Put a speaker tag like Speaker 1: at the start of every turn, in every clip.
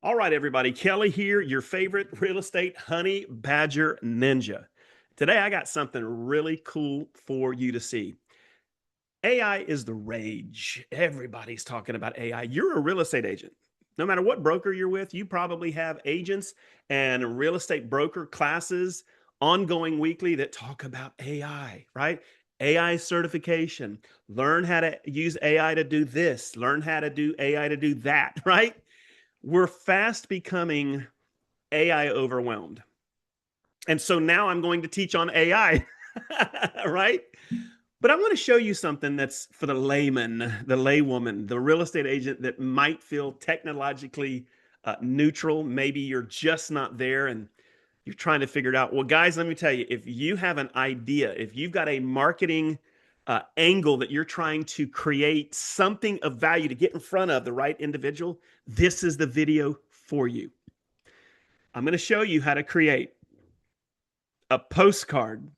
Speaker 1: All right, everybody. Kelly here, your favorite real estate honey badger ninja. Today, I got something really cool for you to see. AI is the rage. Everybody's talking about AI. You're a real estate agent. No matter what broker you're with, you probably have agents and real estate broker classes ongoing weekly that talk about AI, right? AI certification. Learn how to use AI to do this, learn how to do AI to do that, right? We're fast becoming AI overwhelmed. And so now I'm going to teach on AI, right? But I'm going to show you something that's for the layman, the laywoman, the real estate agent that might feel technologically neutral. Maybe you're just not there and you're trying to figure it out. Well, guys, let me tell you, if you have an idea, if you've got a marketing angle that you're trying to create something of value to get in front of the right individual, this is the video for you. I'm going to show you how to create a postcard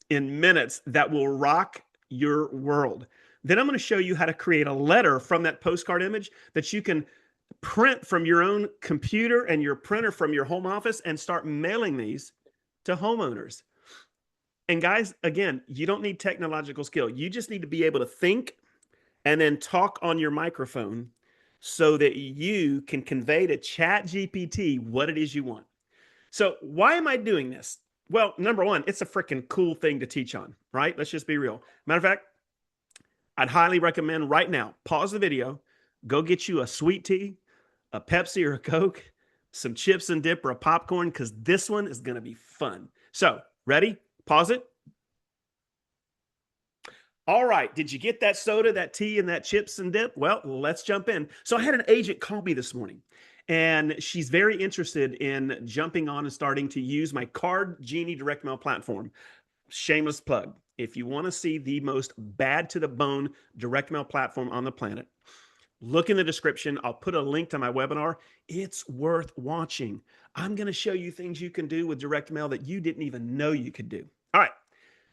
Speaker 1: in minutes that will rock your world. Then I'm going to show you how to create a letter from that postcard image that you can print from your own computer and your printer from your home office and start mailing these to homeowners. And guys, again, you don't need technological skill. You just need to be able to think and then talk on your microphone so that you can convey to ChatGPT what it is you want. So, why am I doing this? Well, number one, it's a freaking cool thing to teach on, right? Let's just be real. Matter of fact, I'd highly recommend right now, pause the video, go get you a sweet tea, a Pepsi or a Coke, some chips and dip or a popcorn, because this one is going to be fun. So, ready? Pause it. All right. Did you get that soda, that tea, and that chips and dip? Well, let's jump in. So I had an agent call me this morning, and she's very interested in jumping on and starting to use my Card Genie direct mail platform. Shameless plug. If you want to see the most bad to the bone direct mail platform on the planet, look in the description. I'll put a link to my webinar. It's worth watching. I'm going to show you things you can do with direct mail that you didn't even know you could do. All right.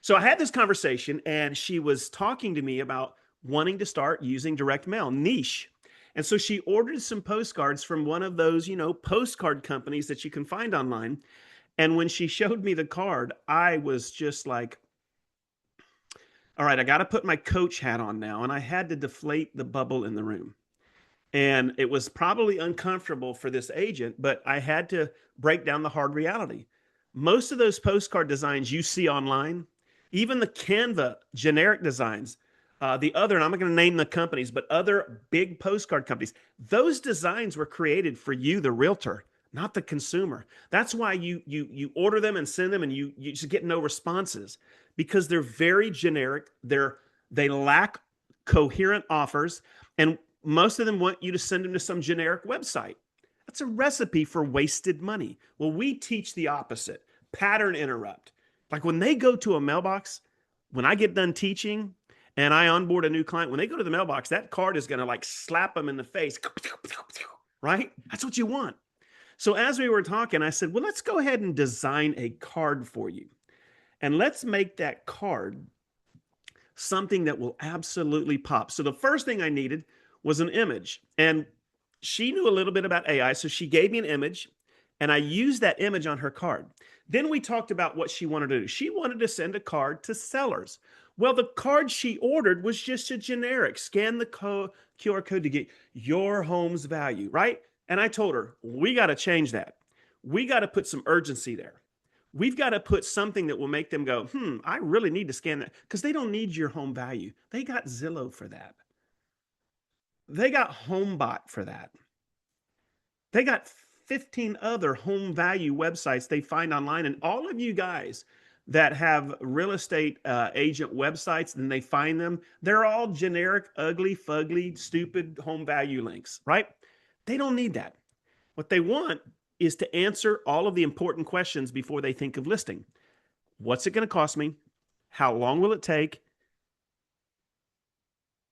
Speaker 1: So I had this conversation and she was talking to me about wanting to start using direct mail, niche. And so she ordered some postcards from one of those, postcard companies that you can find online. And when she showed me the card, I was just like, all right, I got to put my coach hat on now. And I had to deflate the bubble in the room. And it was probably uncomfortable for this agent, but I had to break down the hard reality. Most of those postcard designs you see online, even the Canva generic designs, and I'm not going to name the companies, but other big postcard companies, those designs were created for you, the realtor, not the consumer. That's why you order them and send them, and you just get no responses because they're very generic. They lack coherent offers, and most of them want you to send them to some generic website. That's a recipe for wasted money. Well, we teach the opposite. Pattern interrupt. Like when they go to a mailbox, when I get done teaching and I onboard a new client, when they go to the mailbox, that card is going to like slap them in the face. Right? That's what you want. So as we were talking, I said, well, let's go ahead and design a card for you. And let's make that card something that will absolutely pop. So the first thing I needed was an image. And she knew a little bit about AI, so she gave me an image and I used that image on her card. Then we talked about what she wanted to do. She wanted to send a card to sellers. Well, the card she ordered was just a generic scan the QR code to get your home's value, right? And I told her, we got to change that. We got to put some urgency there. We've got to put something that will make them go, I really need to scan that because they don't need your home value. They got Zillow for that. They got HomeBot for that. They got 15 other home value websites they find online. And all of you guys that have real estate agent websites and they find them, they're all generic, ugly, fugly, stupid home value links, right? They don't need that. What they want is to answer all of the important questions before they think of listing. What's it going to cost me? How long will it take?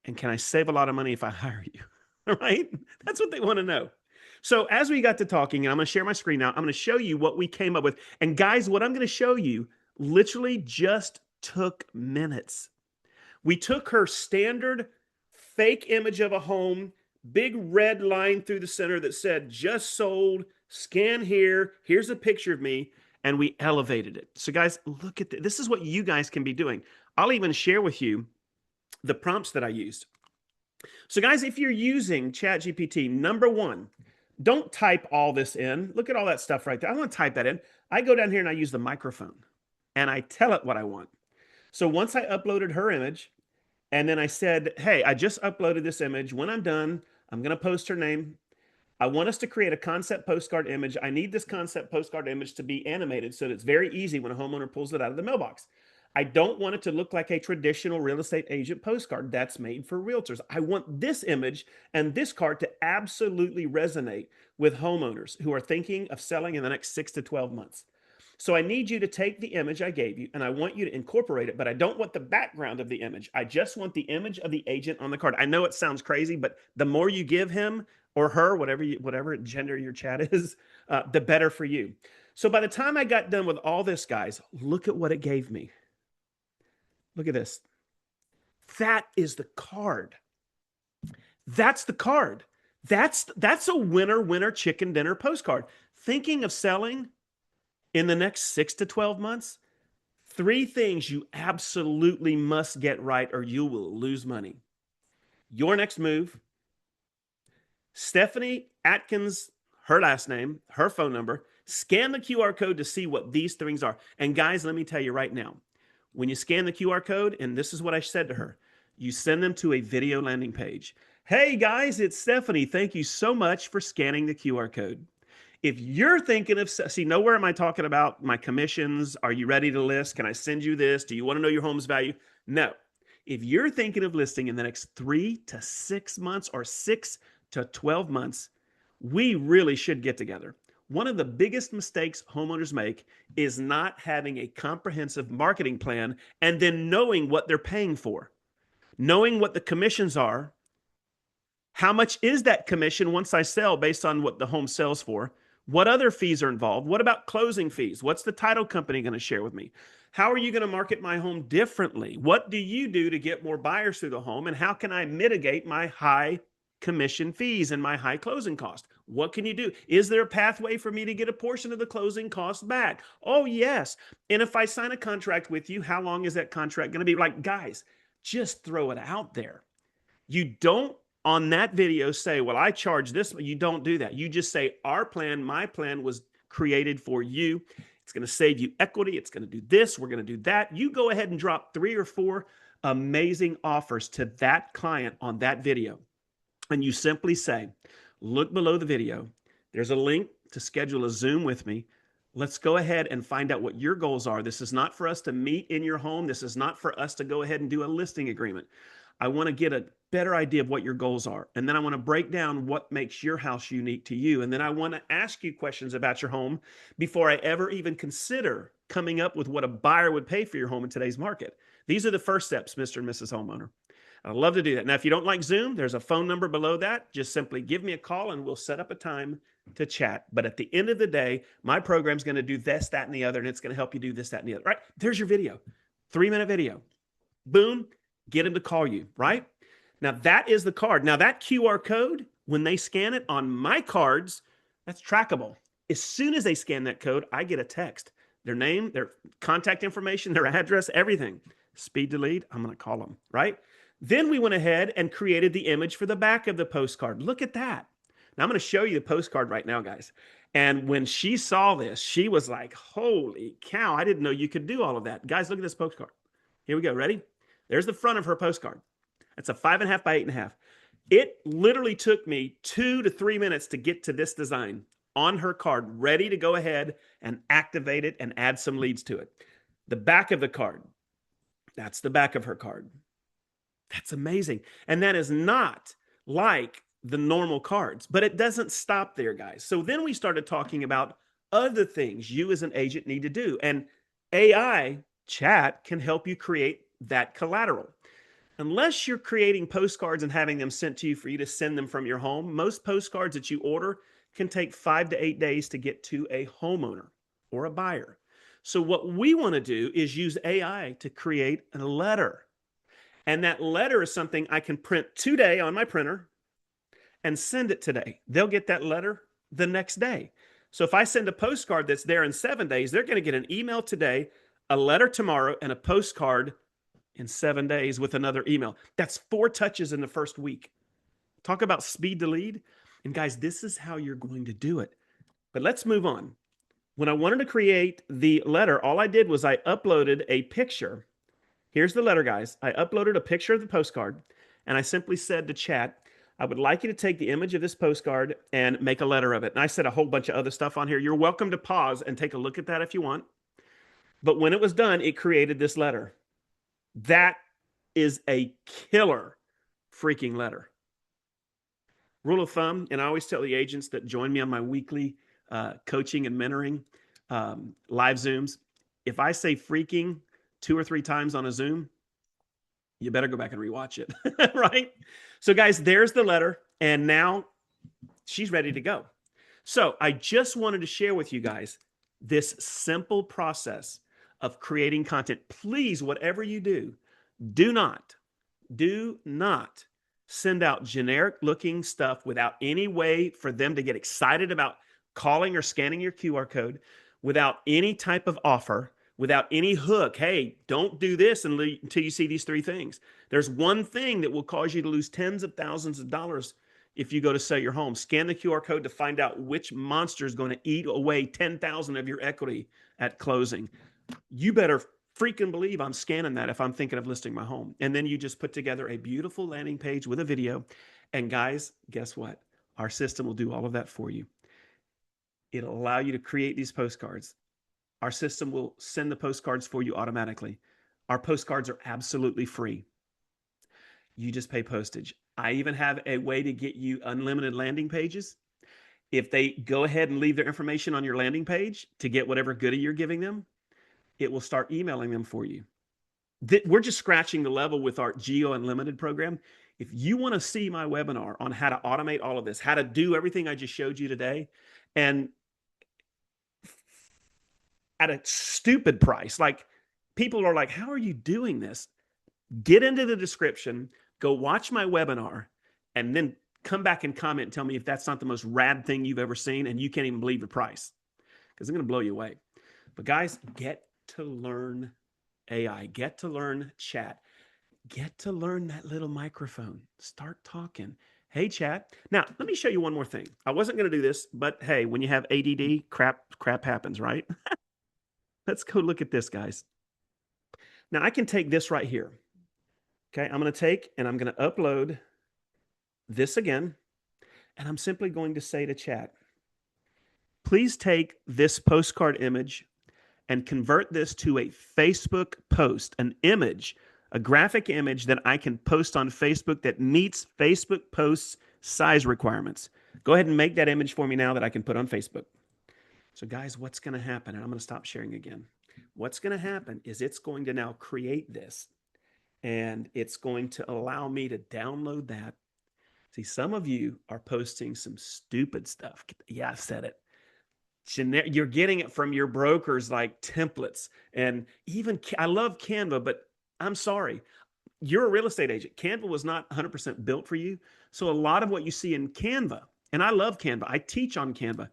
Speaker 1: And can I save a lot of money if I hire you? All right? That's what they want to know. So as we got to talking, and I'm going to share my screen now, I'm going to show you what we came up with. And guys, what I'm going to show you literally just took minutes. We took her standard fake image of a home, big red line through the center that said just sold, scan here, here's a picture of me, and we elevated it. So guys, look at this is what you guys can be doing. I'll even share with you the prompts that I used. So guys, if you're using ChatGPT, number one, don't type all this in. Look at all that stuff right there. I don't want to type that in. I go down here and I use the microphone and I tell it what I want. So once I uploaded her image, and then I said, hey, I just uploaded this image. When I'm done, I'm going to post her name. I want us to create a concept postcard image. I need this concept postcard image to be animated so that it's very easy when a homeowner pulls it out of the mailbox. I don't want it to look like a traditional real estate agent postcard that's made for realtors. I want this image and this card to absolutely resonate with homeowners who are thinking of selling in the next 6 to 12 months. So I need you to take the image I gave you and I want you to incorporate it, but I don't want the background of the image. I just want the image of the agent on the card. I know it sounds crazy, but the more you give him or her, whatever gender your chat is, the better for you. So by the time I got done with all this, guys, look at what it gave me. Look at this. That is the card. That's the card. That's a winner chicken dinner postcard. Thinking of selling in the next 6 to 12 months, 3 things you absolutely must get right or you will lose money. Your next move, Stephanie Atkins, her last name, her phone number, scan the QR code to see what these things are. And guys, let me tell you right now, when you scan the QR code, and this is what I said to her, you send them to a video landing page. Hey guys, it's Stephanie. Thank you so much for scanning the QR code. If you're thinking of, see, nowhere am I talking about my commissions. Are you ready to list? Can I send you this? Do you want to know your home's value? No. If you're thinking of listing in the next 3 to 6 months or 6 to 12 months, we really should get together. One of the biggest mistakes homeowners make is not having a comprehensive marketing plan and then knowing what they're paying for, knowing what the commissions are. How much is that commission once I sell based on what the home sells for? What other fees are involved? What about closing fees? What's the title company going to share with me? How are you going to market my home differently? What do you do to get more buyers through the home? And how can I mitigate my high commission fees and my high closing cost? What can you do? Is there a pathway for me to get a portion of the closing cost back? Oh, yes. And if I sign a contract with you, how long is that contract going to be? Like, guys, just throw it out there. You don't on that video say, well, I charge this. You don't do that. You just say, our plan, my plan was created for you. It's going to save you equity. It's going to do this. We're going to do that. You go ahead and drop 3 or 4 amazing offers to that client on that video. And you simply say, look below the video. There's a link to schedule a Zoom with me. Let's go ahead and find out what your goals are. This is not for us to meet in your home. This is not for us to go ahead and do a listing agreement. I want to get a better idea of what your goals are. And then I want to break down what makes your house unique to you. And then I want to ask you questions about your home before I ever even consider coming up with what a buyer would pay for your home in today's market. These are the first steps, Mr. and Mrs. Homeowner. I'd love to do that. Now, if you don't like Zoom, there's a phone number below that. Just simply give me a call and we'll set up a time to chat. But at the end of the day, my program's going to do this, that, and the other, and it's going to help you do this, that, and the other. Right? There's your video. 3-minute video. Boom. Get them to call you, right? Now, that is the card. Now, that QR code, when they scan it on my cards, that's trackable. As soon as they scan that code, I get a text. Their name, their contact information, their address, everything. Speed to lead, I'm going to call them, right? Then we went ahead and created the image for the back of the postcard. Look at that. Now, I'm going to show you the postcard right now, guys. And when she saw this, she was like, holy cow, I didn't know you could do all of that. Guys, look at this postcard. Here we go. Ready? There's the front of her postcard. It's a 5.5 by 8.5. It literally took me 2 to 3 minutes to get to this design on her card, ready to go ahead and activate it and add some leads to it. The back of the card, that's the back of her card. That's amazing. And that is not like the normal cards, but it doesn't stop there, guys. So then we started talking about other things you as an agent need to do. And AI chat can help you create that collateral. Unless you're creating postcards and having them sent to you for you to send them from your home, most postcards that you order can take 5 to 8 days to get to a homeowner or a buyer. So what we want to do is use AI to create a letter. And that letter is something I can print today on my printer and send it today. They'll get that letter the next day. So if I send a postcard that's there in 7 days, they're going to get an email today, a letter tomorrow, and a postcard in 7 days with another email. That's 4 touches in the first week. Talk about speed to lead. And guys, this is how you're going to do it. But let's move on. When I wanted to create the letter, all I did was I uploaded a picture. Here's the letter, guys. I uploaded a picture of the postcard, and I simply said to chat, I would like you to take the image of this postcard and make a letter of it. And I said a whole bunch of other stuff on here. You're welcome to pause and take a look at that if you want. But when it was done, it created this letter. That is a killer freaking letter. Rule of thumb, and I always tell the agents that join me on my weekly coaching and mentoring live Zooms, if I say freaking 2 or 3 times on a Zoom, you better go back and rewatch it, right? So guys, there's the letter, and now she's ready to go. So I just wanted to share with you guys this simple process of creating content. Please, whatever you do, do not send out generic looking stuff without any way for them to get excited about calling or scanning your QR code, without any type of offer, without any hook. Hey, don't do this until you see these 3 things. There's one thing that will cause you to lose tens of thousands of dollars if you go to sell your home. Scan the QR code to find out which monster is going to eat away 10,000 of your equity at closing. You better freaking believe I'm scanning that if I'm thinking of listing my home. And then you just put together a beautiful landing page with a video. And guys, guess what? Our system will do all of that for you. It'll allow you to create these postcards. Our system will send the postcards for you automatically. Our postcards are absolutely free. You just pay postage. I even have a way to get you unlimited landing pages. If they go ahead and leave their information on your landing page to get whatever goodie you're giving them, it will start emailing them for you. We're just scratching the level with our Geo Unlimited program. If you want to see my webinar on how to automate all of this, how to do everything I just showed you today, and at a stupid price, like people are like, how are you doing this? Get into the description, go watch my webinar, and then come back and comment and tell me if that's not the most rad thing you've ever seen and you can't even believe the price, because I'm going to blow you away. But guys, get to learn AI, get to learn chat, get to learn that little microphone. Start talking. Hey, chat. Now, let me show you one more thing. I wasn't going to do this, but hey, when you have ADD, crap happens, right? Let's go look at this, guys. Now, I can take this right here. Okay, I'm going to take and I'm going to upload this again, and I'm simply going to say to chat, please take this postcard image and convert this to a Facebook post, an image, a graphic image that I can post on Facebook that meets Facebook posts size requirements. Go ahead and make that image for me now that I can put on Facebook. So guys, what's going to happen? And I'm going to stop sharing again. What's going to happen is it's going to now create this, and it's going to allow me to download that. See, some of you are posting some stupid stuff. Yeah, I said it. You're getting it from your brokers like templates, and even I love Canva, but I'm sorry, you're a real estate agent. Canva was not 100% built for you. So a lot of what you see in Canva, and I love Canva, I teach on Canva,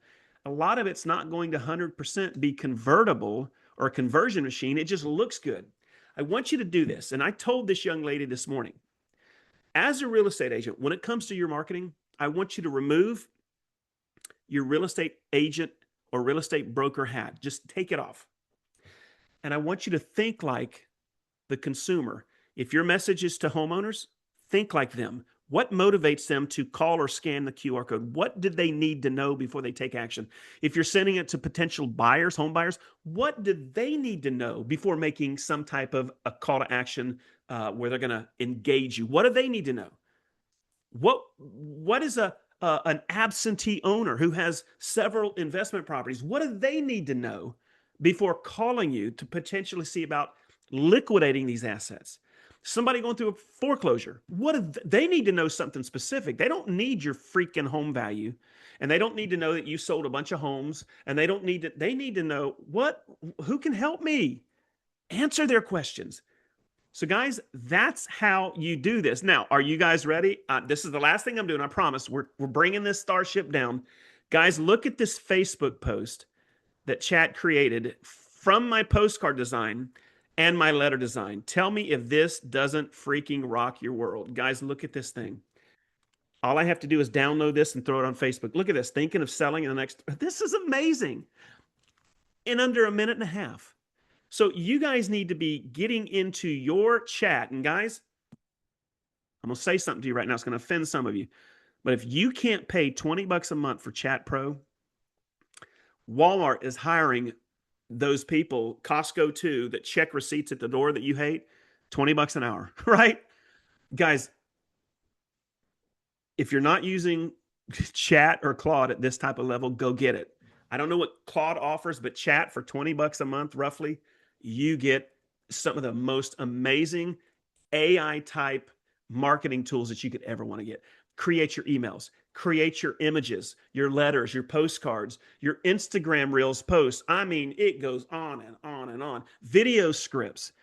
Speaker 1: a lot of it's not going to 100% be convertible or a conversion machine. It just looks good. I want you to do this. And I told this young lady this morning, as a real estate agent, when it comes to your marketing, I want you to remove your real estate agent or real estate broker hat. Just take it off. And I want you to think like the consumer. If your message is to homeowners, think like them. What motivates them to call or scan the QR code? What did they need to know before they take action? If you're sending it to potential buyers, home buyers, what did they need to know before making some type of a call to action where they're going to engage you? What do they need to know? What is an absentee owner who has several investment properties? What do they need to know before calling you to potentially see about liquidating these assets? Somebody going through a foreclosure, they need to know something specific. They don't need your freaking home value, and they don't need to know that you sold a bunch of homes, and they need to know who can help me answer their questions. So, guys, that's how you do this. Now, are you guys ready? This is the last thing I'm doing. I promise. We're bringing this starship down. Guys, look at this Facebook post that Chat created from my postcard design and my letter design. Tell me if this doesn't freaking rock your world. Guys, look at this thing. All I have to do is download this and throw it on Facebook. Look at this. Thinking of selling in the next. This is amazing. In under a minute and a half. So you guys need to be getting into your chat. And guys, I'm going to say something to you right now. It's going to offend some of you. But if you can't pay 20 bucks a month for Chat Pro, Walmart is hiring those people, Costco too, that check receipts at the door that you hate, 20 bucks an hour, right? Guys, if you're not using Chat or Claude at this type of level, go get it. I don't know what Claude offers, but Chat for 20 bucks a month, roughly, you get some of the most amazing AI type marketing tools that you could ever want to get. Create your emails, create your images, your letters, your postcards, your Instagram Reels posts. I mean, it goes on and on and on. Video scripts,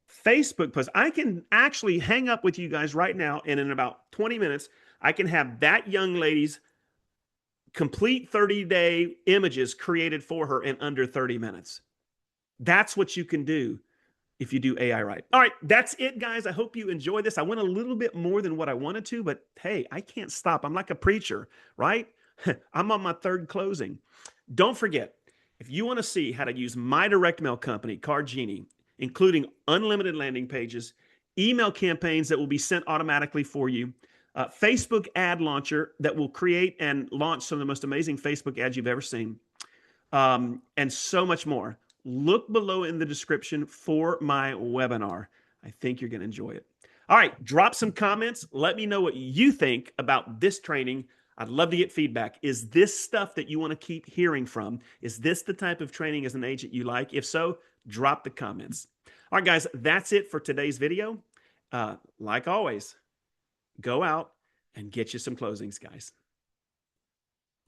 Speaker 1: Facebook posts. I can actually hang up with you guys right now, and in about 20 minutes, I can have that young lady's complete 30-day images created for her in under 30 minutes. That's what you can do if you do AI right. All right, that's it, guys. I hope you enjoy this. I went a little bit more than what I wanted to, but hey, I can't stop. I'm like a preacher, right? I'm on my third closing. Don't forget, if you want to see how to use my direct mail company, Card Genie, including unlimited landing pages, email campaigns that will be sent automatically for you, Facebook ad launcher that will create and launch some of the most amazing Facebook ads you've ever seen, and so much more. Look below in the description for my webinar. I think you're going to enjoy it. All right, drop some comments. Let me know what you think about this training. I'd love to get feedback. Is this stuff that you want to keep hearing from? Is this the type of training as an agent you like? If so, drop the comments. All right, guys, that's it for today's video. Like always, go out and get you some closings, guys.